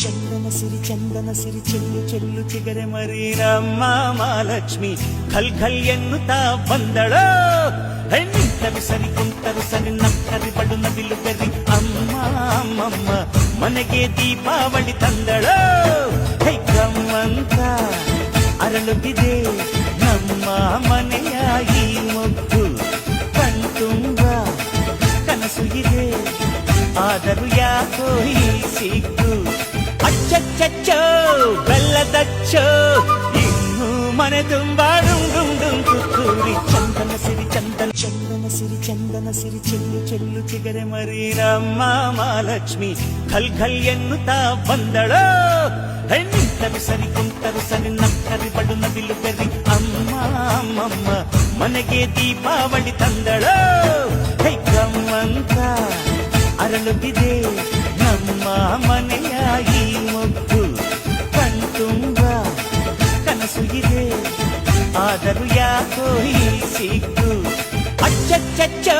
ಚಂದನ ಸಿರಿ ಚೆಲ್ಲು ಚೆಲ್ಲು ಚಿಗರೆ ಮರೀರಮ್ಮ ಮಹಾಲಕ್ಷ್ಮಿ ಖಲ್ ಖಲ್ ಎನ್ನುತ್ತಾ ಬಂದಳೋ ಹೆಣ್ಣಿಂತರು ಸರಿ ಕುಂತರು ಸರಿ ನಕ್ಕರಿ ಬಡು ನವಿಲು ಗರಿ ಅಮ್ಮ ಅಮ್ಮಮ್ಮ ಮನೆಗೆ ದೀಪಾವಳಿ ತಂದಳೋ ಹೆಗ್ಗಮ್ಮಂತ ಅರಳುತ್ತಿದೆ ನಮ್ಮ ಮನೆಯ ಈ ಮುದ್ದು ಕಣ್ತುಂಬ ಕನಸು ಇದೆ ಆದರೂ ಯಾಕೋ ಈ ಸಿಗ್ಗು ಅಚ್ಚಚ್ಚಚ್ಚೋ ಬೆಲ್ಲದಚ್ಚೋ ಇನ್ನು ಮನೆ ತುಂಬಾ ತುತ್ತೂರಿ ಚಂದನ ಸಿರಿ ಚೆಲ್ಲು ಚೆಲ್ಲು ಚಿಗರೆ ಮರೀರಮ್ಮ ಮಹಾಲಕ್ಷ್ಮಿ ಖಲ್ ಖಲ್ ಎನ್ನುತ್ತಾ ಬಂದಳೋ ಹೆಣ್ಣಿಂತರು ಸರಿ ಕುಂತರು ಸರಿ ನಕ್ಕರಿ ಬಡು ನವಿಲು ಗರಿ ಅಮ್ಮ ಅಮ್ಮಮ್ಮ ಮನೆಗೆ ದೀಪಾವಳಿ ತಂದಳೋ ಹೆಗ್ಗಮ್ಮಂತ ಅರಳುತ್ತಿದೆ ನಮ್ಮ ಮನೆಯ ಈ ಮುದ್ದು ಕಣ್ತುಂಬ ಕನಸು ಇದೆ ಆದರೂ ಯಾಕೋ ಈ ಸಿಗ್ಗು ಅಚ್ಚಚ್ಚಚ್ಚೋ